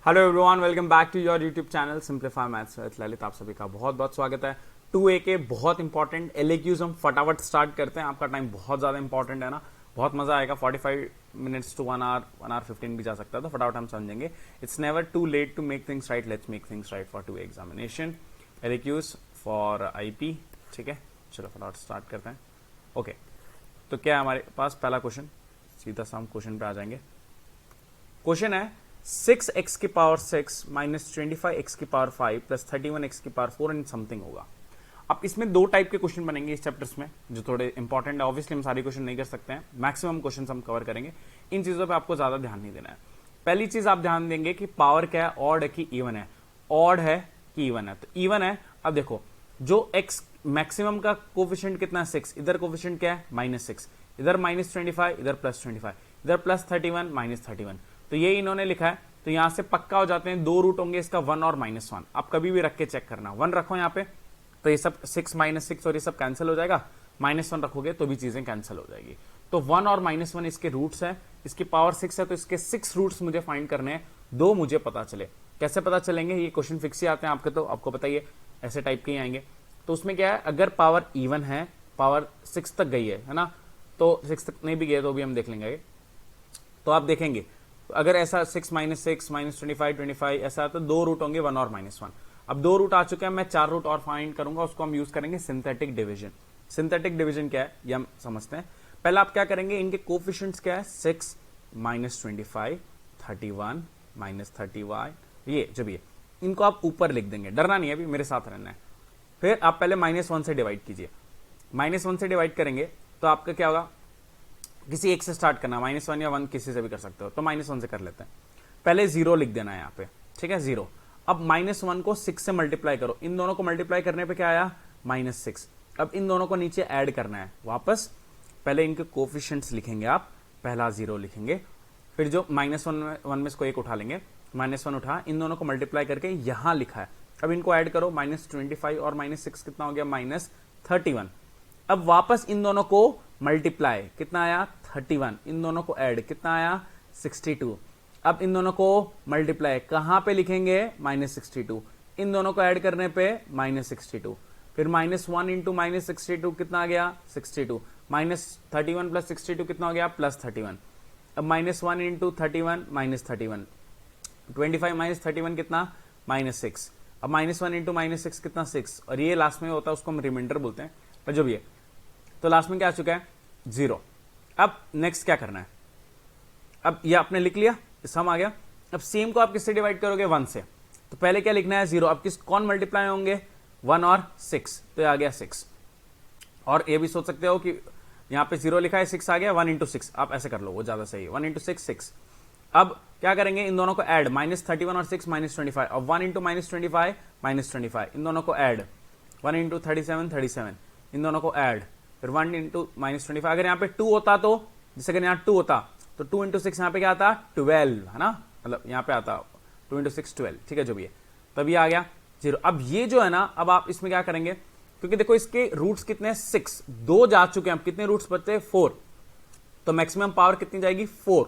Hello everyone, welcome back to your YouTube channel simplify maths with Lalit. आप सभी का बहुत बहुत स्वागत है। 2A के बहुत इंपॉर्टेंट एलएक्यूज हम फटाफट स्टार्ट करते हैं। आपका टाइम बहुत ज्यादा इंपॉर्टेंट है ना, बहुत मजा आएगा। 45 मिनट्स टू 1 आवर 1 आवर 15 भी जा सकता है, तो फटाफट हम समझेंगे। It's never too late to make things right, let's make things right for 2A examination. LAQs for IP, ठीक है। चलो फटाफट स्टार्ट करते हैं। ओके, तो क्या है हमारे पास पहला क्वेश्चन, सीधा सा हम क्वेश्चन पे आ जाएंगे। क्वेश्चन है 6x की पावर 6 माइनस 25x की पावर 5 प्लस 31x की पावर 4 एंड समथिंग होगा। अब इसमें दो टाइप के क्वेश्चन बनेंगे इस चैप्टर्स में, जो थोड़े इंपॉर्टेंट है। ऑब्वियसली हम सारे क्वेश्चन नहीं कर सकते हैं, मैक्सिमम क्वेश्चन हम कवर करेंगे। इन चीजों पे आपको ज्यादा ध्यान नहीं देना है। पहली चीज आप ध्यान देंगे कि पावर क्या है, ऑड है कि इवन है, ऑड है कि इवन है। तो इवन है। अब देखो, जो x मैक्सिमम का कोफिशिएंट कितना है 6, इधर कोफिशिएंट क्या है -6, इधर -25, इधर +25, इधर +31 -31। तो ये इन्होंने लिखा है, तो यहां से पक्का हो जाते हैं। दो रूट होंगे इसका, 1 और -1। आप कभी भी रख के चेक करना। 1 रखो यहाँ पे तो ये सब 6 -6 और ये सब कैंसिल हो जाएगा। -1 रखोगे तो भी चीजें कैंसिल हो जाएगी। तो 1 और -1 इसके रूट्स है। इसकी पावर 6 है, तो इसके 6 रूट्स मुझे फाइंड करने हैं। दो मुझे पता चले, कैसे पता चलेंगे? ये क्वेश्चन फिक्स ही आते हैं आपके, तो आपको बताइए ऐसे टाइप के ही आएंगे। तो उसमें क्या है, अगर पावर इवन है, पावर 6 तक गई है ना, तो 6 तक नहीं भी गए तो भी हम देख लेंगे। तो आप देखेंगे अगर ऐसा 6 -6 -25 25 ऐसा, तो दो रूट होंगे 1 और -1। अब दो रूट आ चुके हैं, मैं 4 रूट और फाइंड करूंगा। उसको हम यूज करेंगे सिंथेटिक डिवीजन। सिंथेटिक डिवीजन क्या है ये हम समझते हैं। पहले आप क्या करेंगे, इनके कोफिशिएंट्स क्या है, 6 -25 31 -31, ये जो भी है इनको आप ऊपर लिख देंगे। डरना नहीं है, अभी मेरे साथ रहना है। फिर आप पहले -1 से डिवाइड कीजिए। -1 से डिवाइड करेंगे तो आपका क्या होगा, किसी एक से स्टार्ट करना, -1 या 1 किसी से भी कर सकते हो। तो -1 से कर लेते हैं। पहले 0 लिख देना है यहाँ पे, ठीक है, 0। अब -1 को 6 से मल्टीप्लाई करो। इन दोनों को मल्टीप्लाई करने पे क्या आया, -6। अब इन दोनों को नीचे ऐड करना है वापस। पहले इनके कोफिशिएंट्स लिखेंगे आप, पहला 0 लिखेंगे, फिर जो -1 में इसको एक उठा लेंगे, -1 उठा, इन दोनों को मल्टीप्लाई करके यहां लिखा है। अब इनको ऐड करो, -25 और -6 कितना हो गया, -31। अब वापस इन दोनों को मल्टीप्लाई, कितना आया 31, इन दोनों को ऐड, कितना आया 62। अब इन दोनों को मल्टीप्लाई कहां पे लिखेंगे, -62, इन दोनों को ऐड करने पे -62। फिर -1 इंटू -62 कितना आ गया, 62। -31 प्लस 62 कितना हो गया, +31। अब -1 इंटू 31 -31, 25 -31 कितना, -6। अब -1 इंटू -6 कितना, 6। और ये लास्ट में होता है, उसको हम रिमाइंडर बोलते हैं, पर जो भी है। तो लास्ट में क्या आ चुका है, 0। अब नेक्स्ट क्या करना है, अब ये आपने लिख लिया, सम आ गया। अब सेम को आप किससे डिवाइड करोगे, 1 से। तो पहले क्या लिखना है, 0। अब कौन मल्टीप्लाई होंगे, 1 और 6, तो ये आ गया 6। और ये भी सोच सकते हो कि यहां पे 0 लिखा है, 6 आ गया, 1 इंटू 6, आप ऐसे कर लो, वो ज्यादा सही है। 1 इंटू 6 6। अब क्या करेंगे, इन दोनों को ऐड, -31 और 6 -25। अब 1 इंटू -25 -25, इन दोनों को ऐड, 1 इंटू 37 37, इन दोनों को ऐड, फिर 1 इंटू -25। अगर यहाँ पे 2 होता, तो जैसे अगर यहाँ 2 होता तो 2 इंटू 6 यहाँ पे क्या आता, 12, है ना, मतलब यहाँ पे आता 2 इंटू 6 12, ठीक है, जो भी है। तब ये आ गया 0। अब ये जो है ना, अब आप इसमें क्या करेंगे, क्योंकि देखो इसके रूट्स कितने हैं, 6, 2 जा चुके हैं, अब कितने रूट्स बचते हैं, 4। तो मैक्सिमम पावर कितनी जाएगी, 4।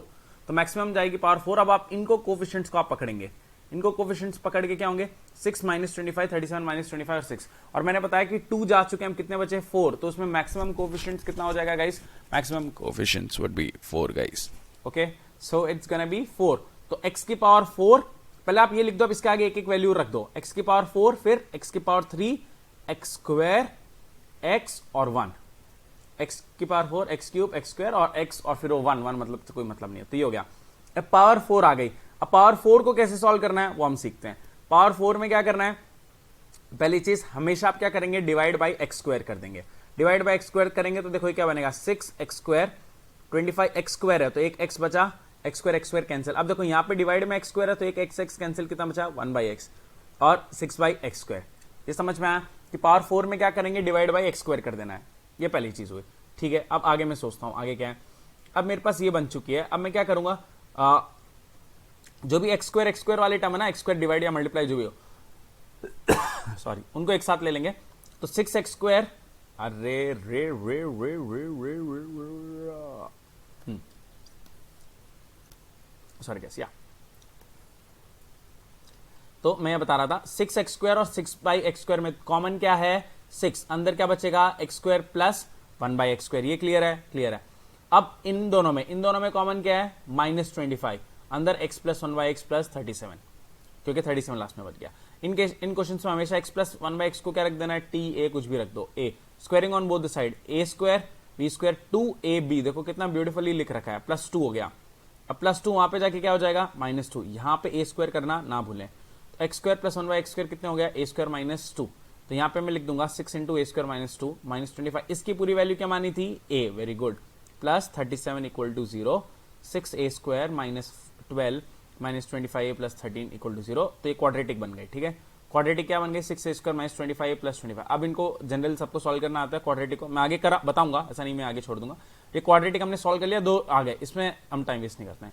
तो मैक्सिमम जाएगी पावर 4। अब आप इनको कोफिशिएंट्स को आप पकड़ेंगे, इनको कोफिशिएंट्स पकड़ के क्या होंगे, 6 -25 37 -25 और 6। और मैंने बताया कि 2 जा चुके हैं, हम कितने बचे, 4। तो उसमें मैक्सिमम कोफिशिएंट्स कितना हो जाएगा guys, maximum coefficients would be 4 guys. Okay, so it's gonna be 4। तो x की पावर 4, पहले आप ये लिख दो, अब इसके आगे एक एक वैल्यू रख दो, x की पावर 4, फिर x की पावर 3, x स्क्वायर, x और 1, x की power 4, x cube, x square और x और फिर वो 1 मतलब तो कोई मतलब नहीं है। तो ये हो गया। अब पावर 4 आ गई। अब पावर 4 को कैसे सॉल्व करना है वो हम सीखते हैं। पावर 4 में क्या करना है, पहली चीज हमेशा आप क्या करेंगे, डिवाइड बाई एक्स स्क्वायर कर देंगे। डिवाइड बाई एक्स स्क्वायर करेंगे तो देखो ये क्या बनेगा, 6x स्क्वायर, 25x स्क्वायर है तो एक x बचा, x स्क्वायर कैंसिल। अब देखो यहाँ पे डिवाइड में x स्क्वायर है तो एक x कैंसिल, कितना बचा, 1/x और 6/x स्क्वायर। ये समझ में आया कि पावर 4 में क्या करेंगे, डिवाइड बाई एक्स स्क्वायर कर देना है। ये पहली चीज हुई, ठीक है। अब आगे मैं सोचता हूं आगे क्या है। अब मेरे पास ये बन चुकी है। अब मैं क्या करूंगा, जो भी एक्स स्क्वायर वाले टर्म है ना, एक्स स्क्वायर डिवाइड या मल्टीप्लाई जो भी हो, सॉरी, उनको एक साथ ले लेंगे। तो 6x स्क्वायर, अरे रे रे रे रे रे रे सॉरी कैसे, या तो मैं बता रहा था 6x² और 6/x² में कॉमन क्या है 6, अंदर क्या बचेगा x² प्लस 1/x²। ये क्लियर है? क्लियर है। अब इन दोनों में कॉमन क्या है -25, अंदर x प्लस 1/x प्लस 37, क्योंकि 37 लास्ट में बच गया। इन क्वेश्चन में हमेशा x प्लस 1/x को क्या रख देना है t a, कुछ भी रख दो a, squaring on both the side a² b² 2ab, देखो कितना ब्यूटीफुली लिख रखा है, +2 हो गया। अब +2 वहां पे जाके क्या हो जाएगा -2, यहां पे a² करना ना भूलें। तो x² प्लस 1/x² कितने हो गया a² -2, तो यहां पे मैं लिख दूंगा 6 इंटू a² -2 -25, इसकी पूरी वैल्यू क्या मानी थी a, very good, plus 37 equal to 0, 6a² -12 -25a plus 13 equal to 0, तो ये क्वाड्रेटिक बन गई। ठीक है, क्वाड्रेटिक क्या बन गई 6a² -25a प्लस 25। अब इनको जनरल सबको सॉल्व करना आता है, क्वाड्रेटिक को मैं आगे करा बताऊंगा, ऐसा नहीं मैं आगे छोड़ दूंगा। ये क्वाड्रेटिक हमने सॉल्व कर लिया, 2 आ गए, इसमें हम टाइम वेस्ट नहीं करते हैं।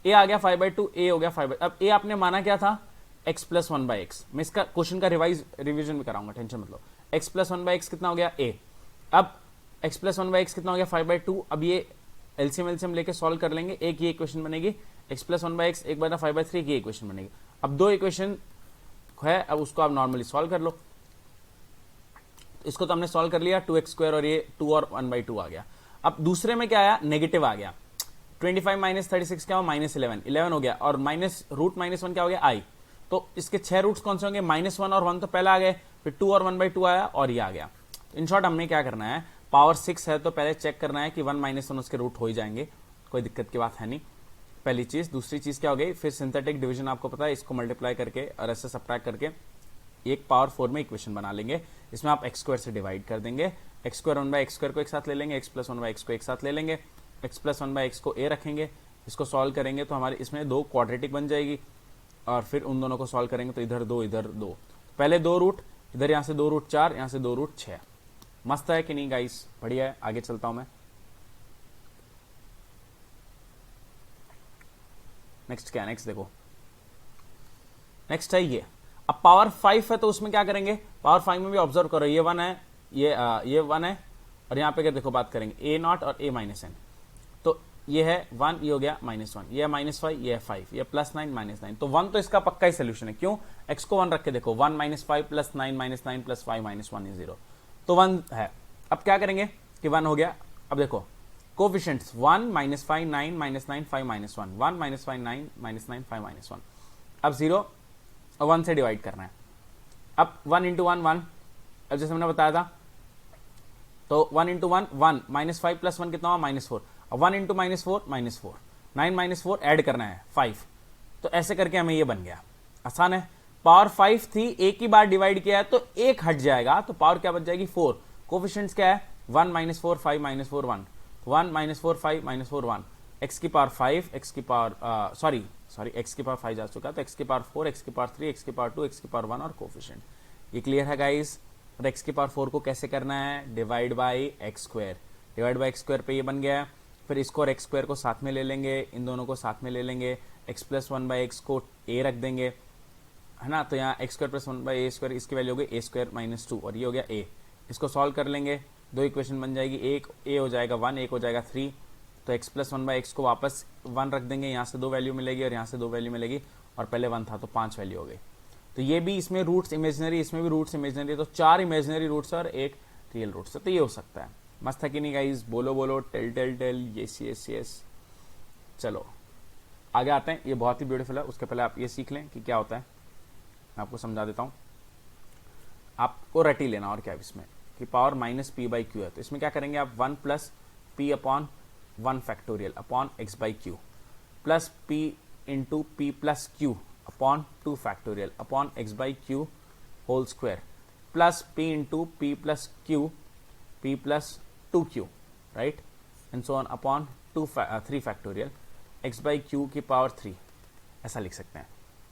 a आ गया 5/2, a हो गया 5/, अब a आपने माना क्या था x प्लस 1/x, मैं इसका क्वेश्चन का रिविजन भी कराऊंगा, टेंशन मत लो। x प्लस 1/x कितना हो गया a, अब x प्लस 1/x कितना हो गया 5/2, अब ये एलसीएम लेके सॉल्व कर लेंगे, एक ये इक्वेशन बनेगी x प्लस 1/x एक बार 5/3 की इक्वेशन बनेगी। अब 2 इक्वेशन है, अब उसको आप नॉर्मली सॉल्व कर लो। इसको तो हमने सॉल्व कर लिया 2x² और ये 2 और 1/2 आ गया। अब दूसरे में क्या आया नेगेटिव आ गया, 25 माइनस 36 क्या हो -11 हो गया, और √-1 क्या हो गया i, तो इसके 6 रूट्स कौन से होंगे -1 और 1 तो पहले आ गए, फिर 2 और 1/2 आया और ये आ गया। इन शॉर्ट हमने क्या करना है, पावर 6 है तो पहले चेक करना है कि 1 - 1 उसके रूट हो ही जाएंगे, कोई दिक्कत की बात है नहीं, पहली चीज। दूसरी चीज क्या हो गई, फिर सिंथेटिक डिवीजन आपको पता है, इसको मल्टीप्लाई करके और ऐसे सब्ट्रैक्ट करके एक पावर 4 में इक्वेशन बना लेंगे, इसमें आप x² से डिवाइड कर देंगे, x² 1/x² को एक साथ ले लेंगे, x प्लस 1/x को एक साथ ले लेंगे, x प्लस 1/x को a रखेंगे, इसको सॉल्व करेंगे तो हमारे इसमें 2 क्वाड्रेटिक बन जाएगी, और फिर उन दोनों को सॉल्व करेंगे तो इधर 2 इधर 2, पहले 2 रूट इधर, यहां से 2 रूट 4, यहां से 2 रूट 6। मस्त है कि नहीं गाइस, बढ़िया है। आगे चलता हूं मैं, नेक्स्ट क्या है, नेक्स्ट देखो, नेक्स्ट है ये। अब पावर 5 है तो उसमें क्या करेंगे, पावर 5 में भी ऑब्जर्व करो, ये 1 है, ये 1 है, और यहां पे क्या देखो बात करेंगे a0 और a -n, तो ये है 1, ये हो गया -1, ये है -5, ये है 5, ये +9 -9, तो 1 तो इसका पक्का ही सोल्यूशन है, क्यों, x को 1 रख के देखो, 1 - 5 + 9 - 9 + 5 - 1 is 0, तो 1 है। अब क्या करेंगे कि 1 हो गया, अब देखो कोफिशिएंट्स 1 -5 9 -9 5 -1, 1 -5 9 -9 5 -1, अब 0 और 1 से डिवाइड करना है। अब 1 × 1 1, अब जैसे हमने बताया था, तो 1 × 1 1, -5 + 1 कितना हुआ -4, अब 1 × -4 -4, 9 - 4 ऐड करना है 5, तो ऐसे करके हमें ये बन गया, आसान है। पावर 5 थी, एक ही बार डिवाइड किया है तो एक हट जाएगा, तो पावर क्या बच जाएगी 4, कोफिशिएंट्स क्या है 1 -4 5 -4 1, 1 -4 5 -4 1, x की पावर 5, x की पावर सॉरी x की पावर 5 जा चुका, तो x की पावर 4, x की पावर 3, x की पावर 2, x की पावर 1 और कोफिशिएंट। ये क्लियर है गाइस। और x की पावर 4 को कैसे करना है, divide by x², divide by x² पे ये बन गया है। फिर इसको और x² को साथ में ले लेंगे, इन दोनों को साथ में ले लेंगे, x प्लस 1/x को a रख देंगे, है ना, तो यहाँ x² प्लस 1/a², इसकी वैल्यू हो गई a² - 2, और ये हो गया a। इसको सॉल्व कर लेंगे, 2 इक्वेशन बन जाएगी, एक a हो जाएगा 1, एक हो जाएगा 3, तो x प्लस 1/x को वापस 1 रख देंगे, यहाँ से 2 वैल्यू मिलेगी और यहाँ से 2 वैल्यू मिलेगी, और पहले 1 था तो 5 वैल्यू हो गई। तो ये भी, इसमें रूट्स इमेजिनरी, इसमें भी रूट्स इमेजिनरी, तो 4 इमेजिनरी रूट्स और 1 रियल रूट्स है, तो ये हो सकता है। मस्त है कि नहीं गाइस, बोलो बोलो, टेल यस यस यस। चलो आगे आते हैं, ये बहुत ही ब्यूटीफुल है, उसके पहले आप ये सीख लें कि क्या होता है, मैं आपको समझा देता हूँ, आपको रटी लेना और क्या है इसमें, कि पावर -p/q है, तो इसमें क्या करेंगे आप 1 + p/1 factorial upon x/q plus p × p + q upon 2 factorial upon x/q whole square plus p × p + q p + 2q, right, and so on upon 3 factorial x/q की पावर 3, ऐसा लिख सकते हैं।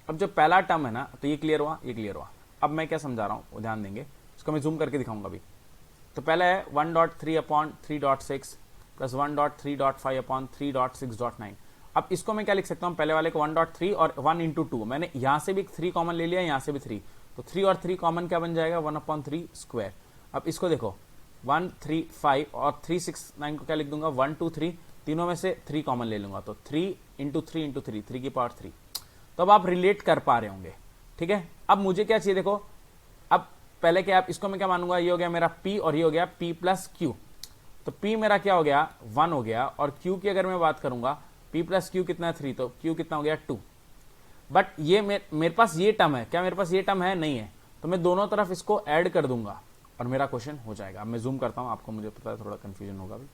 अब जो पहला टर्म है ना, तो ये क्लियर हुआ, ये क्लियर हुआ। अब मैं क्या समझा रहा हूँ वो ध्यान देंगे, इसको मैं जूम करके दिखाऊंगा अभी। तो पहले है 1.3/3.6 प्लस 1.3.5/3.6.9। अब इसको मैं क्या लिख सकता हूँ, पहले वाले को 1.3 और 1 × 2, मैंने यहां से भी 3 कॉमन ले लिया, यहां से भी 3, तो 3 और 3 कॉमन क्या बन जाएगा 1/3 स्क्वायर। अब इसको देखो 1 3 5 और 3 6 9 को क्या लिख दूंगा 1 2 3, तीनों में से 3 कॉमन ले लूंगा, तो 3 × 3 × 3, 3 की पावर 3। तो अब आप रिलेट कर पा रहे होंगे, ठीक है, अब मुझे क्या चाहिए देखो, अब पहले क्या, आप इसको मैं क्या मानूंगा, ये हो गया मेरा p और ये हो गया p प्लस क्यू। तो p मेरा क्या हो गया 1 हो गया, और q की अगर मैं बात करूंगा p प्लस क्यू कितना है 3, तो q कितना हो गया 2। बट ये मेरे पास ये टर्म है क्या, मेरे पास ये टर्म है नहीं है, तो मैं दोनों तरफ इसको ऐड कर दूंगा और मेरा क्वेश्चन हो जाएगा। अब मैं जूम करता हूं, आपको मुझे पता है थोड़ा कंफ्यूजन होगा भी।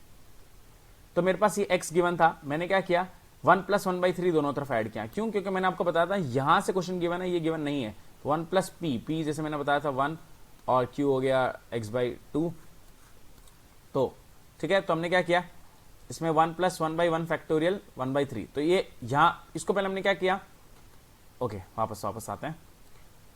तो मेरे पास ये x गिवन था, मैंने क्या किया 1 प्लस 1/3 दोनों तरफ ऐड किया। क्यों, क्योंकि मैंने आपको बताया था यहां से क्वेश्चन गिवन है, ये गिवन नहीं है। तो 1 प्लस p जैसे मैंने बताया था 1 और q हो गया x/2। तो ठीक है, तो हमने क्या किया इसमें 1 प्लस 1/1 फैक्टोरियल 1/3। तो ये यहां इसको पहले हमने क्या किया, ओके वापस आते हैं।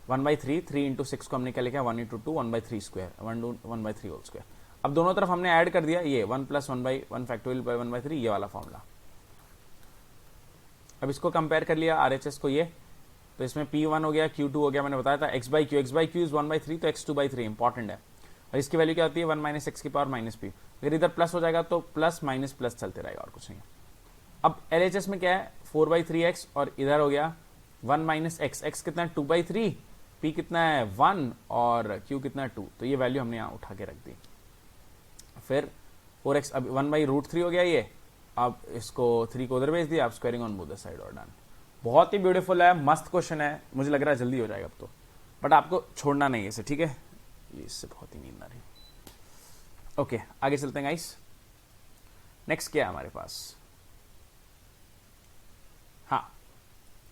1/3 3 इंटू 6 को हमने क्या लिखा 1 इंटू 2 1/3 स्क्वायर 1/3 होल स्क्वायर। अब दोनों तरफ हमने ऐड कर दिया ये 1 प्लस 1/1 फैक्टोरियल बाय 1/3 ये वाला फॉर्मूला। अब इसको कंपेयर कर लिया RHS को, ये तो इसमें P1 हो गया Q2 हो गया, मैंने बताया था x/q इज 1/3 तो x2/3 इंपॉर्टेंट है। और इसकी वैल्यू क्या होती है 1 माइनस एक्स की पावर माइनस पी। अगर इधर प्लस हो जाएगा तो प्लस माइनस प्लस चलते रहेगा और कुछ नहीं। अब LHS में क्या है 4/3x और इधर हो गया 1 माइनस एक्स, एक्स कितना है 2/3, p कितना है 1 और q कितना है 2। तो ये वैल्यू हमने यहाँ उठा के रख दी। फिर 4x अब 1/√3 हो गया ये, अब इसको 3 को उधर भेज दिया, आप squaring on both the side और डन। बहुत ही ब्यूटीफुल है, मस्त क्वेश्चन है, मुझे लग रहा है जल्दी हो जाएगा अब तो, बट आपको छोड़ना नहीं है इसे, ठीक है। ये इससे बहुत ही नींद आ रही। ओके आगे चलते हैं गाइस। नेक्स्ट क्या है हमारे पास, हाँ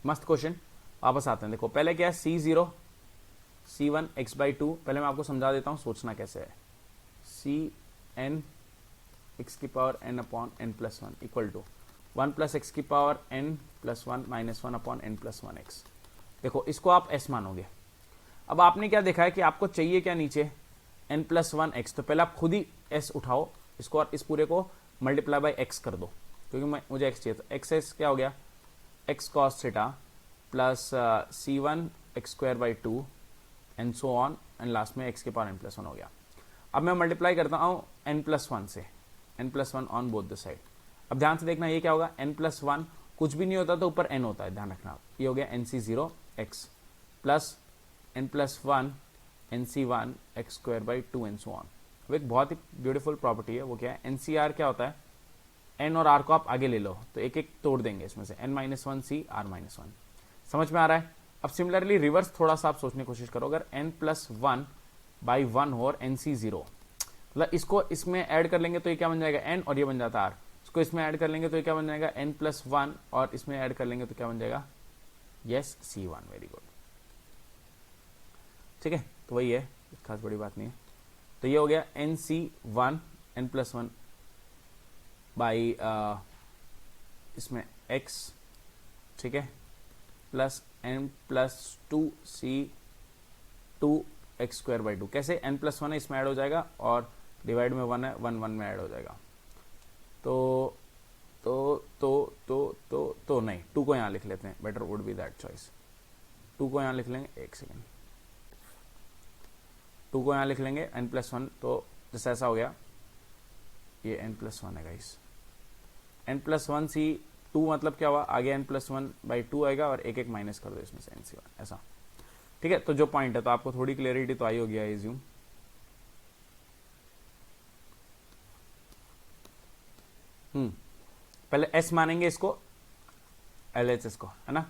मस्त क्वेश्चन, वापस आते हैं। देखो पहले क्या है C0 C1 x/2, पहले मैं आपको समझा देता हूं सोचना कैसे है। Cn x की power n upon n plus 1 equal to 1 plus x की power n plus 1 minus 1 upon n plus 1x। देखो इसको आप s मानोगे। अब आपने क्या देखा है कि आपको चाहिए क्या नीचे n प्लस 1x, तो पहले आप खुद ही s उठाओ इसको और इस पूरे को मल्टीप्लाई बाय x कर दो, क्योंकि मुझे x चाहिए। तो x क्या हो गया x cos theta plus C1 x²/2 and so on, and last में x की पावर n प्लस 1 हो गया। अब मैं मल्टीप्लाई करता हूं n प्लस 1 से, n plus 1 on both the side. अब ध्यान से देखना ये क्या होगा n प्लस 1 कुछ भी नहीं होता तो ऊपर n होता है, ध्यान रखना। ये हो गया nc0x plus n plus 1 nc1 x²/2 and so on. वो एक बहुत ही ब्यूटीफुल प्रॉपर्टी है, वो क्या है NCR क्या होता है, n और r को आप आगे ले लो तो एक एक तोड़ देंगे इसमें से, n-1 c r-1। समझ में आ रहा है। अब सिमिलरली रिवर्स थोड़ा सा आप सोचने की कोशिश करो, अगर n प्लस 1/1 हो और nc0, मतलब इसको इसमें ऐड कर लेंगे तो ये क्या बन जाएगा n और ये बन जाता r, इसको इसमें ऐड कर लेंगे तो ये क्या बन जाएगा n प्लस 1 और इसमें ऐड कर लेंगे तो क्या बन जाएगा यस c1। वेरी गुड, ठीक है। तो वही है, खास बड़ी बात नहीं है। तो ये हो गया nc1 n प्लस 1 बाई इसमें x, ठीक है, plus n plus 2 c2 x²/2। कैसे n प्लस 1 है इसमें ऐड हो जाएगा और डिवाइड में 1 है, 1 1 में ऐड हो जाएगा। तो नहीं, 2 को यहाँ लिख लेते हैं, better would be that choice. 2 को यहाँ लिख लेंगे, एक सेकेंड, 2 को यहाँ लिख लेंगे n प्लस 1, तो जैसे ऐसा हो गया, ये n प्लस 1 है गाइस। n प्लस 1 c2 मतलब क्या हुआ, आगे n प्लस 1/2 आएगा और एक एक माइनस कर दो इसमें से nc1, ऐसा, ठीक है। तो जो पॉइंट है, तो आपको थोड़ी क्लियरिटी तो आई होगी आई एज्यूम। पहले s मानेंगे इसको LHS को, है ना,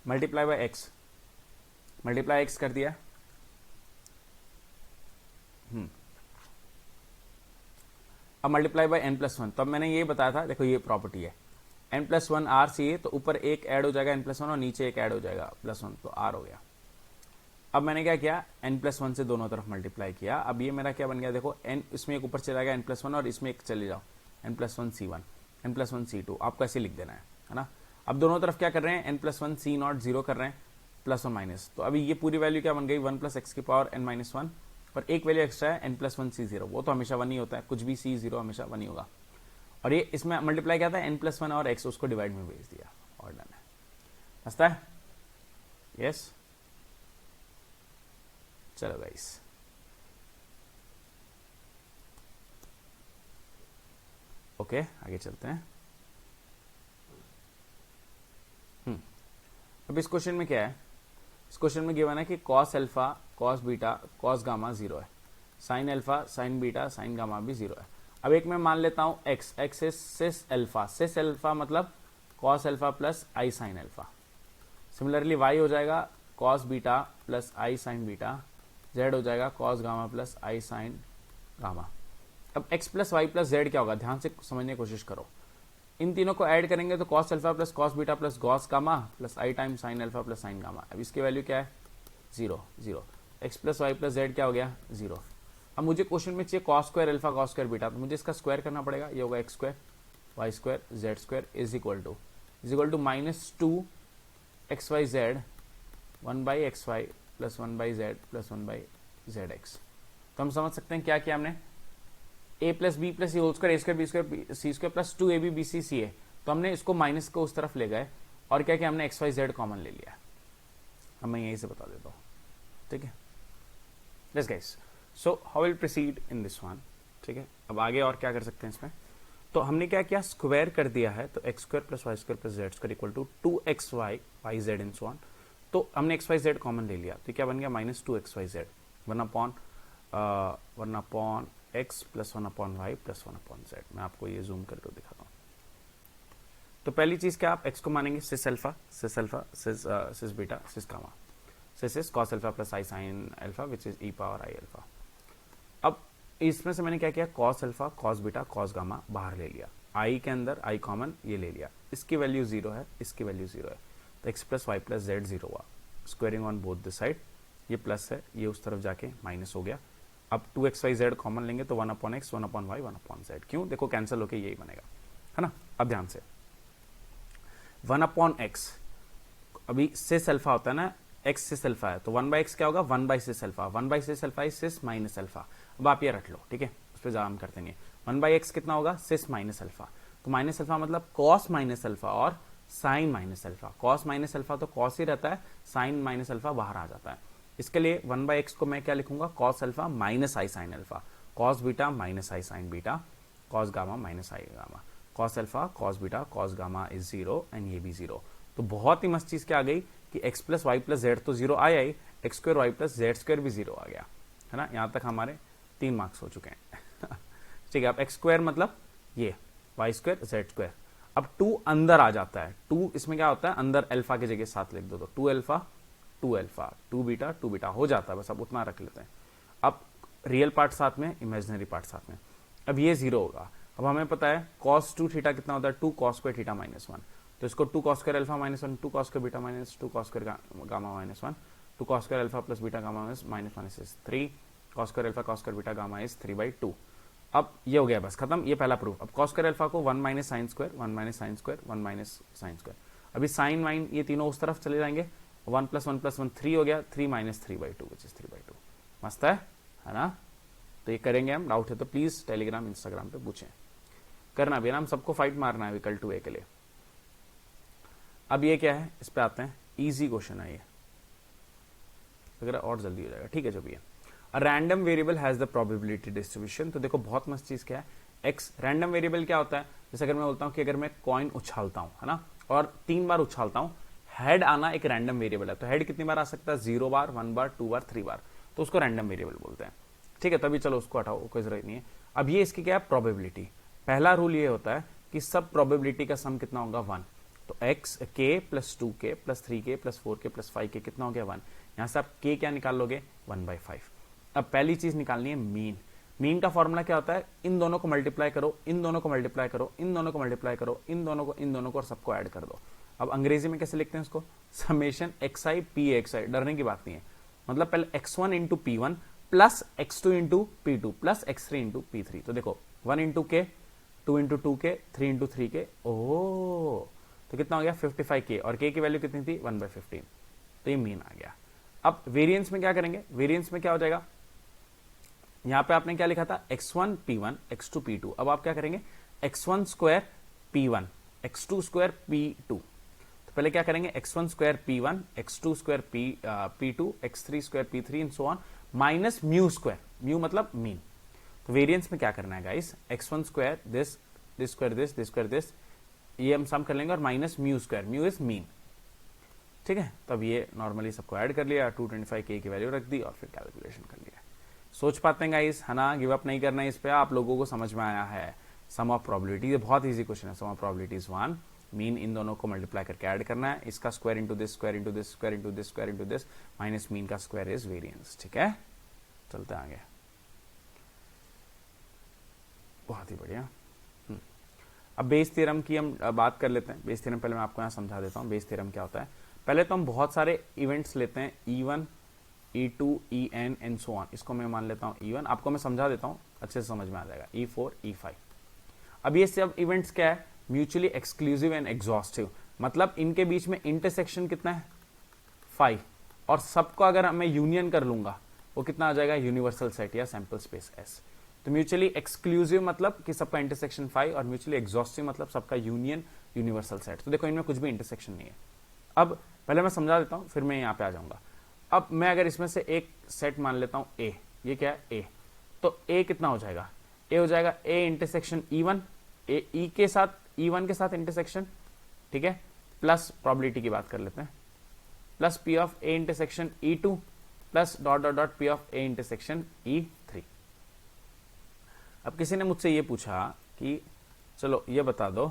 multiply by x, multiply x कर दिया। अब मल्टीप्लाई बाय n प्लस 1, तब मैंने ये बताया था, देखो ये प्रॉपर्टी है n प्लस 1 r चाहिए तो ऊपर एक ऐड हो जाएगा n प्लस 1 और नीचे एक ऐड हो जाएगा प्लस 1, तो r हो गया। अब मैंने क्या किया n प्लस 1 से दोनों तरफ मल्टीप्लाई किया। अब ये मेरा क्या बन गया, देखो n इसमें एक ऊपर चला गया n प्लस 1 और इसमें एक चले जाओ n plus 1 c1 n plus 1 c2, आपको ऐसे लिख देना है ना। अब दोनों तरफ क्या कर रहे हैं n प्लस 1 c0 0 कर रहे हैं, प्लस और माइनस। तो अभी ये पूरी वैल्यू क्या बन गई 1 प्लस एक्स की पावर n-1 और एक वैल्यू एक्स्ट्रा है n प्लस 1 c0, वो तो हमेशा 1 ही होता है, कुछ भी c0 हमेशा 1 ही होगा। और ये इसमें मल्टीप्लाई क्या था n प्लस 1 और x, उसको डिवाइड में भेज दिया और डन है। हंसता है, यस। चलो गाइस, ओके आगे चलते हैं। अब इस क्वेश्चन में क्या है, इस क्वेश्चन में गिवन है कि cos alpha, cos beta, cos gamma 0 है, sine alpha, sign beta, sign gamma भी 0 है। अब एक मैं मान लेता हूं x, x is cis alpha, cis alpha मतलब cos alpha plus i sine alpha. Similarly y हो जाएगा cos beta plus i sine beta, z हो जाएगा cos gamma plus i sine gamma. अब x plus y plus z क्या होगा, ध्यान से समझने की कोशिश करो। इन तीनों को ऐड करेंगे तो cos alpha plus cos beta plus cos gamma plus i time sine alpha plus sine gamma. अब इसकी वैल्यू क्या है, 0 0। x plus y plus z क्या हो गया, 0। अब मुझे क्वेश्चन में चाहिए cos square alpha cos square beta, तो मुझे इसका स्क्वायर करना पड़ेगा। ये होगा x square y square z square is equal to minus 2 x y z 1 by x y plus 1 by z plus 1 by z x. तो हम समझ सकते हैं क्या किया हमने, a plus b plus whole square a square b square c square plus 2ab bc c a. तो हमने इसको माइनस को उस तरफ ले गए और क्या किया हमने एक्स वाई जेड कॉमन ले लिया। अब मैं यहीं से बता देता हूँ, ठीक है। Yes guys, so how will proceed in this one, ठीक है। अब आगे और क्या कर सकते हैं इसमें, तो हमने क्या किया, स्क्वायर कर दिया है। तो x square plus y square plus z square equal to 2xy y z in so on. तो हमने एक्स वाई जेड कॉमन ले लिया, तो क्या बन गया minus 2xy z 1 upon x plus 1 upon y plus 1 upon z. मैं आपको ये जूम करके दिखाता हूँ। तो पहली चीज क्या, आप x को मानेंगे cis alpha cis beta cis gamma, cis is cos alpha plus i sine alpha which is e power i alpha. अब इसमें से मैंने क्या किया, cos alpha cos beta cos gamma बाहर ले लिया, आई के अंदर आई कॉमन ये ले लिया। इसकी वैल्यू 0 है, इसकी वैल्यू 0 है, तो x plus y plus z 0 हुआ। Squaring on both the side, ये प्लस है, ये उस तरफ जाके माइनस हो गया। अब 2xy कॉमन लेंगे तो 1 upon x 1 upon y 1 upon z. क्यों, देखो कैंसिल होके यही बनेगा, है ना। अब ध्यान से 1 अपॉन एक्स, अभी सिस अल्फा होता है ना, x सिस अल्फा है तो 1 बाई एक्स क्या होगा, 1 by cis alpha, 1 by cis alpha is cis minus alpha. अब आप ये रख लो, ठीक है, उस पर हम कर देंगे। 1 बाई एक्स कितना होगा, सिस माइनस अल्फा। तो माइनस अल्फा मतलब कॉस माइनस अल्फा और sine minus alpha. Cos minus alpha तो कॉस ही रहता है, साइन माइनस अल्फा बाहर आ जाता है। इसके लिए 1 बाई एक्स को मैं क्या लिखूंगा, cos alpha minus I sine alpha, cos beta minus I sine beta, cos gamma minus I gamma, cos alpha cos beta cos gamma is 0 and ये भी 0। तो बहुत ही मस्त चीज क्या आ गई कि x plus y plus z तो 0 आया ही, x square y plus z square भी 0 आ गया, है ना। यहां तक हमारे 3 मार्क्स हो चुके हैं। ठीक है, अब एक्स स्क्वायर मतलब ये वाई स्क्वायर जेड स्क्वायर। अब 2 अंदर आ जाता है, 2 इसमें क्या होता है, अंदर अल्फा की जगह साथ लिख दो, तो 2 अल्फा 2 बीटा हो जाता है, बस अब उतना रख लेते हैं। अब रियल पार्ट साथ में, इमेजिनरी पार्ट साथ में। अब ये 0 होगा। अब हमें पता है cos 2 थीटा कितना होता है, 2 cos स्क्वायर थीटा माइनस 1। तो इसको 2 cos square alpha minus 1, 2 cos square beta minus 2 cos square gamma minus 1, 2 cos square alpha plus beta gamma minus 1 is 3 cos square alpha cos square beta gamma is 3/2। अब ये हो गया, बस खत्म, ये पहला प्रूफ। अब cos स्क्वायर अल्फा को 1 minus sine square 1 minus sine square 1 minus sine square. अभी साइन वाइन ये तीनों उस तरफ चले जाएंगे, 1 प्लस 1 प्लस 1 3 हो गया, 3 माइनस 3/2 विच इज 3/2। मस्त है ना। तो ये करेंगे हम, डाउट है तो प्लीज टेलीग्राम इंस्टाग्राम पे पूछें, करना भी ना, हम सबको फाइट मारना है विकल 2a के लिए। अब ये क्या है, इस पे आते हैं, इजी क्वेश्चन है ये, अगर और जल्दी हो जाएगा, ठीक है। जब ये a random variable has the probability distribution, तो देखो बहुत मस्त चीज क्या है, एक्स रैंडम वेरिएबल क्या होता है, जैसे अगर मैं बोलता हूं कि अगर मैं कॉइन उछालता हूं, है ना, और 3 बार उछालता हूं, हेड आना एक रैंडम वेरिएबल है। तो हेड कितनी बार आ सकता है, 0 बार 1 बार 2 बार 3 बार, तो उसको रैंडम वेरिएबल बोलते हैं, ठीक है। तभी चलो उसको हटाओ, कोई जरूरत नहीं है। अब ये इसकी क्या है, प्रोबेबिलिटी। पहला रूल ये होता है कि सब प्रोबेबिलिटी का सम कितना होगा, 1। तो x k plus 2k plus 3k plus 4k plus 5k कितना हो गया, 1। यहां से आप k क्या निकाल लोगे, 1/5। अब पहली चीज निकालनी है मीन। मीन का फॉर्मूला क्या होता है, इन दोनों को मल्टीप्लाई करो, इन दोनों को मल्टीप्लाई करो, इन दोनों को मल्टीप्लाई करो, इन दोनों को और सबको ऐड कर दो। अब अंग्रेजी में कैसे लिखते हैं उसको, समेशन xi pxi। डरने की बात नहीं है, मतलब पहले x1 into p1 plus x2 into p2 plus x3 into p3। तो देखो 1 into k 2 into 2k 3 into 3k, ओह तो कितना हो गया 55k, और k की वैल्यू कितनी थी 1/15। तो ये मीन आ गया। अब वेरिएंस में क्या करेंगे, वेरिएंस में क्या हो जाएगा, यहां पे आपने क्या लिखा था, x1 p1 x2 p2। अब आप क्या करेंगे, x1 square p1 x2 square p2। तो पहले क्या करेंगे, x1 square p1 x2 square p2 x3 square p3 in so on minus mu square, mu मतलब मीन। तो वेरिएंस में क्या करना है guys, x1 square this square this square this, ये हम सम कर लेंगे, और minus mu square, mu is mean, ठीक है। तब ये नॉर्मली सबको ऐड कर लिया, 225k की वैल्यू रख दी और फिर कैलकुलेशन कर लिया। सोच पाते हैं गाइस, है ना, गिव अप नहीं करना है इस पे, आप लोगों को समझ में आया है। सम ऑफ प्रोबेबिलिटी, ये बहुत इजी क्वेश्चन है। सम ऑफ प्रोबेबिलिटीज 1, मीन इन दोनों को मल्टीप्लाई करके ऐड करना है, इसका square into this, square into this, square into this, square into this, minus mean का स्क्वायर इज वेरिएंस। ठीक है, चलते हैं आगे। बहुत ही बढ़िया। अब बेस थ्योरम की हम बात कर लेते हैं। बेस थ्योरम पहले मैं आपको यहाँ समझा देता हूँ बेस थ्योरम क्या होता है। पहले तो हम बहुत सारे इवेंट्स लेते हैं, E1, E2, En and so on. इसको मैं मान लेता हूँ E1, आपको मैं समझा देता हूँ, अच्छे से समझ में आ जाएगा। E4, E5। अब ये सब इवेंट्स क्या है? म्यूचुअली एक्सक्लूसिव एंड एग्जॉस्टिव, मतलब इनके बीच में इंटरसेक्शन कितना है? 5। और सबको अगर मैं यूनियन कर लूंगा वो कितना आ जाएगा? यूनिवर्सल सेट या सैंपल स्पेस S। तो म्यूचुअली एक्सक्लूसिव मतलब कि सबका इंटरसेक्शन 5, और म्यूचुअली एग्जॉस्टिव मतलब सबका यूनियन यूनिवर्सल सेट। तो देखो इनमें कुछ भी इंटरसेक्शन नहीं है। अब पहले मैं समझा देता हूं, फिर मैं यहाँ पे आ जाऊंगा। अब मैं अगर इसमें से एक सेट मान लेता हूं A, ये क्या है? A। तो A कितना हो जाएगा? A हो जाएगा A intersection E1, A E के साथ, E1 के साथ इंटरसेक्शन, ठीक है, प्लस प्रोबेबिलिटी की बात कर लेते हैं, plus P of A intersection E2 plus dot dot dot P of A intersection E3। अब किसी ने मुझसे ये पूछा कि चलो ये बता दो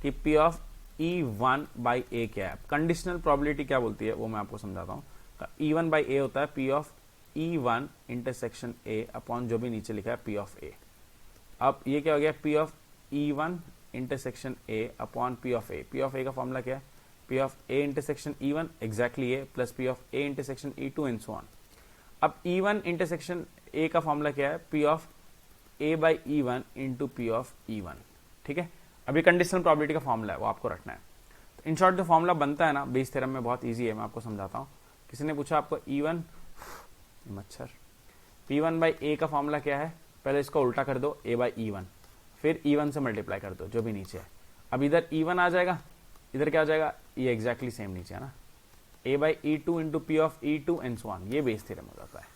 कि P of E1 by A क्या है। कंडीशनल प्रोबेबिलिटी क्या बोलती है वो मैं आपको समझाता हूँ। E1 बाई A होता है P of E1 intersection A upon जो भी नीचे लिखा है P ऑफ A। अब ये क्या हो गया? P of E1 intersection A upon P of A। P of A का फॉर्मूला क्या है? P of A intersection E1 exactly A plus P of A intersection E2 and so on. अब E1 intersection A का formula क्या है? P of A by E1 into P of E1। ठीक है, अभी कंडीशनल प्रोबेबिलिटी का formula है, वो आपको रखना है। तो इन शॉर्ट जो फॉर्मूला बनता है ना बेस थ्योरम में, बहुत इजी है, मैं आपको समझाता हूँ। किसी ने पूछा आपको E1 मच्छर P1 बाई A का फॉर्मूला क्या है? पहले इसको उल्टा कर दो, A बाई E1, फिर E1 से मल्टीप्लाई कर दो जो भी नीचे है। अब इधर E1 आ जाएगा, इधर क्या आ जाएगा? ये एग्जैक्टली सेम नीचे है ना, A by E2 into P of E2 and so on. ये बेस थ्योरम हो जाता है।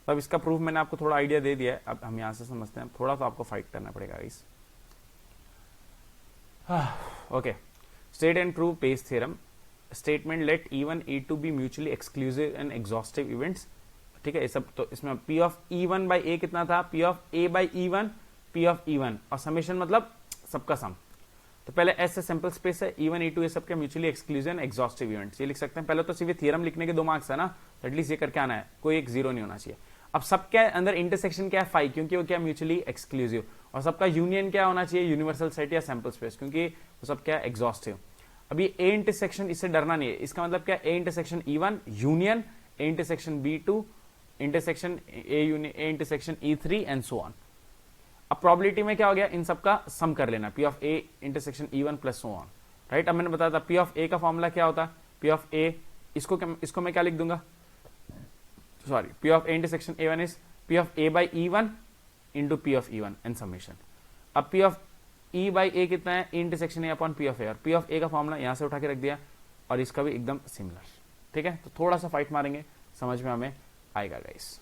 तो अब इसका प्रूफ मैंने आपको थोड़ा आइडिया दे दिया है, अब हम यहाँ से समझते हैं। थोड़ा तो आपको फाइट करना पड़ेगा इस okay. State and prove Bayes theorem statement, let E1 E2 be mutually exclusive and exhaustive events. ठीक है, ये सब तो इसमें P of E1 by A कितना था? P of A by E1, P of E1, और समेशन मतलब सबका सम। तो पहले S से सैंपल स्पेस है, E1 E2 ये सब के mutually exclusive and exhaustive events, ये लिख सकते हैं। पहले तो सिर्फ थ्योरम लिखने के 2 मार्क्स है ना, तो एटलीस्ट ये करके आना है, कोई एक जीरो नहीं होना चाहिए। अब सबके अंदर इंटरसेक्शन क्या है? 5, क्योंकि वो क्या म्यूचुअली एक्सक्लूसिव, और सबका यूनियन क्या होना चाहिए? यूनिवर्सल सेट या सैंपल स्पेस, क्योंकि वो सब क्या है? एग्जॉस्टिव। अब ये A इंटरसेक्शन, इससे डरना नहीं है, इसका मतलब क्या? A intersection E1 union A intersection B2 intersection A intersection E3 and so on. अब प्रोबेबिलिटी में क्या हो गया? इन सबका सम कर लेना, P of A intersection E1 plus so on, right. अब मैंने बताया था P ऑफ A का फॉर्मूला क्या होता है? P ऑफ A, इसको मैं क्या लिख दूंगा? Sorry, P of A intersection A1 is P of A by E1 into P of E1 and summation. अब P of E by A कितना है? Intersection A upon P of A, और P of A का formula यहां से उठा के रख दिया, और इसका भी एकदम सिमिलर। ठीक है, तो थोड़ा सा फाइट मारेंगे, समझ में हमें आएगा गाइस।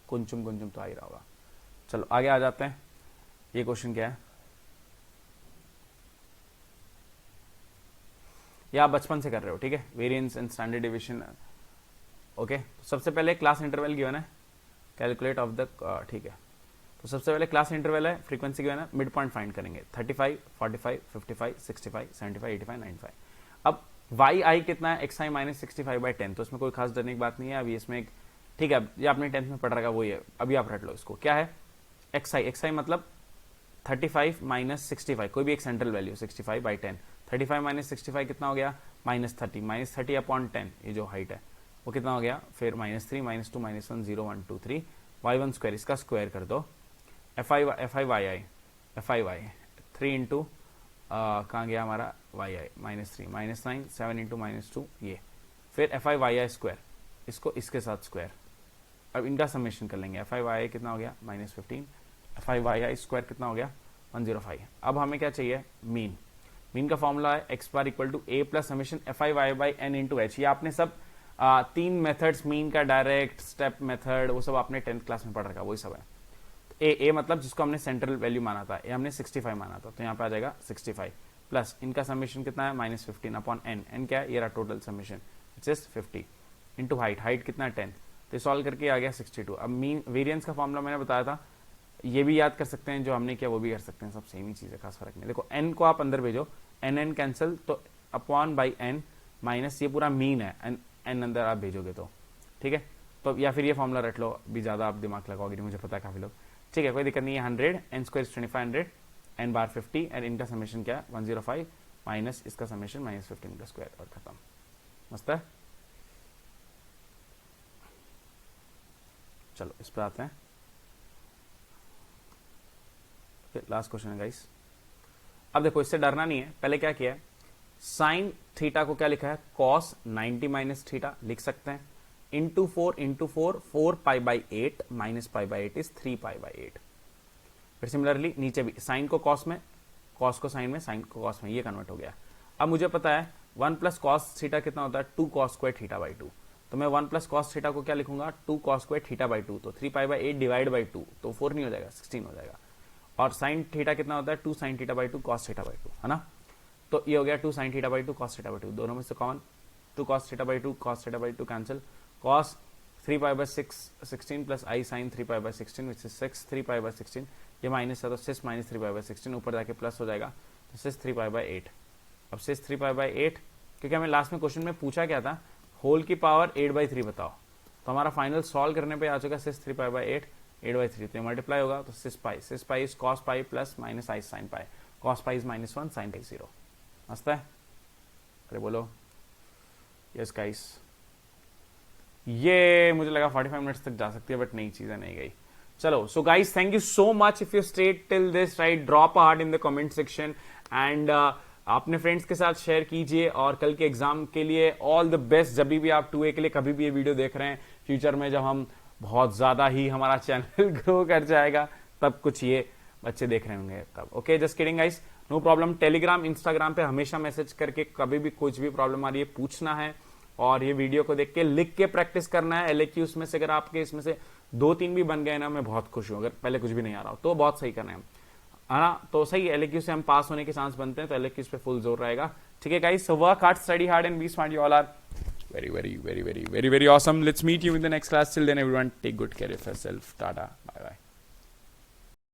कुंचुम कुंचुम तो आ ही रहा होगा। चलो आगे आ जाते हैं। ये क्वेश्चन क्या है? ये आप बचपन से कर रहे हो, ठीक है, variance and standard deviation. Okay, तो सबसे पहले क्लास इंटरवल गिवन है, कैलकुलेट ऑफ द, ठीक है। तो सबसे पहले क्लास इंटरवल है, फ्रीक्वेंसी गिवन है, मिड पॉइंट फाइंड करेंगे, 35, 45, 55, 65, 75, 85, 95। अब वाई आई कितना है? एक्स आई माइनस 65/10, तो इसमें कोई खास डरने की बात नहीं है। अभी इसमें ठीक है, ये आपने 10th में पढ़ रखा, वही है, अभी आप रट लो इसको। क्या है? एक्स आई मतलब 35 माइनस 65, कोई भी एक सेंट्रल वैल्यू, 65/10। 35 माइनस 65 कितना हो गया? -30, -30 अपॉन 10, ये जो हाइट है वो कितना हो गया? फिर -3, -2, -1, 0, 1, 2, 3, y1 स्क्वायर, इसका स्क्वायर कर दो, FI 3 इंटू कहाँ गया हमारा y i? -3, -9, 7 इंटू -2, ये फिर FI y i स्क्वायर, इसको इसके साथ स्क्वायर। अब इनका समेशन कर लेंगे, FI y i कितना हो गया? -15, FI y i स्क्वायर कितना हो गया? 105। अब हमें क्या चाहिए? मीन। मीन का फॉर्मूला है x bar equal to a plus summation FI y by n into h। ये आपने सब 3 मेथड्स, मीन का, डायरेक्ट, स्टेप मेथड, वो सब आपने 10th क्लास में पढ़ रखा, वही सब है। ए मतलब जिसको हमने सेंट्रल वैल्यू माना था, ये हमने 65 माना था, तो यहाँ पे आ जाएगा 65। प्लस इनका समीशन कितना है -15 अपॉन n, n क्या है, ये रहा total summation which is 50 into height, height कितना है 10, तो सॉल्व करके आ गया 62। अब मीन वेरिएंस का फॉर्मूला मैंने बताया था, ये भी याद कर सकते हैं, जो हमने किया वो भी कर सकते हैं, सब सेम ही चीज़ है, खास फर्क नहीं। देखो n को आप अंदर भेजो, n कैंसिल, तो अपॉन बाई n माइनस ये पूरा मीन है, n अंदर आप भेजोगे तो ठीक है। तो या फिर ये फॉर्मूला रट लो, भी ज़्यादा आप दिमाग लगाओगे नहीं, मुझे पता है काफ़ी लोग, ठीक है कोई दिक्कत नहीं है। 100 n square 2500 n bar 50 and इनका समेशन क्या है 105 माइनस इसका समेशन -15 का स्क्वायर, और खत्म। मस्त है। चलो इस पर आते हैं। लास्ट क्वेश्चन है गाइस। अब देखो इससे डरना नहीं है, पहले क्या किया है, साइन थीटा को क्या लिखा है cos 90 माइनस थीटा लिख सकते हैं, into 4 4 pi by 8 minus pi by 8 is 3 pi by 8। फिर सिमिलरली नीचे भी साइन को कॉस में, कॉस को साइन में, साइन को कॉस में, ये कन्वर्ट हो गया। अब मुझे पता है 1 प्लस कॉस थीटा कितना होता है 2 कॉस स्क्वायर थीटा बाई 2, तो मैं 1 प्लस कॉस थीटा को क्या लिखूंगा 2 कॉस स्क्वायर थीटा बाई 2, तो 3 पाई बाई 8 डिवाइड बाई 2, तो 4 नहीं हो जाएगा 16 हो जाएगा। और साइन थीटा कितना होता है 2 sine theta by 2 cos theta by 2, है ना। तो ये हो गया 2 sine theta by 2 cos theta by 2, दोनों में से common 2 cos theta by 2 cos theta by 2 cancel, cos 3 pi by 16 plus i sine 3 pi by 16 which is 6 3 pi by 16, ये माइनस है तो 6 माइनस 3 पाई बाई 16 ऊपर जाके प्लस हो जाएगा, तो 6 3 पाई बाई 8। अब 6 3 पाई बाई 8, क्योंकि हमें लास्ट में क्वेश्चन में पूछा क्या था, होल की पावर 8/3 बताओ, तो हमारा फाइनल सॉल्व करने पे आ चुका 6 3 पाई बाई 8/3, तो मल्टीप्लाई होगा तो 6 pi is cos pi plus minus I sine pi, cos pi is -1 sine pi 0। मस्त है। अरे बोलो यस गाइस। ये मुझे लगा 45 मिनट्स तक जा सकती है, बट नई चीजें नहीं गई। चलो so guys thank you so much if you stayed till this right, drop a heart in the comment section and अपने फ्रेंड्स के साथ शेयर कीजिए, और कल के एग्जाम के लिए ऑल द बेस्ट। जब भी आप 2A के लिए कभी भी ये वीडियो देख रहे हैं, फ्यूचर में जब हम बहुत ज्यादा ही हमारा चैनल ग्रो कर जाएगा तब कुछ ये बच्चे देख रहे होंगे तब। Okay just kidding guys, no problem. Telegram Instagram पे हमेशा मैसेज करके कभी भी कुछ भी प्रॉब्लम आ रही है पूछना है, और ये वीडियो को देख के लिख के प्रैक्टिस करना है। LAQs में से अगर आपके इसमें से 2-3 भी बन गए ना, मैं बहुत खुश हूं। अगर पहले कुछ भी नहीं आ रहा हो तो बहुत सही करना है ना, तो सही LAQ से हम पास होने के चांस बनते हैं, तो LAQs पे फुल जोर रहेगा। ठीक है guys, so work hard, study hard and be smart, you all are very awesome. Let's meet you in the next class. Till then everyone, take good care of yourself. Tata, bye bye.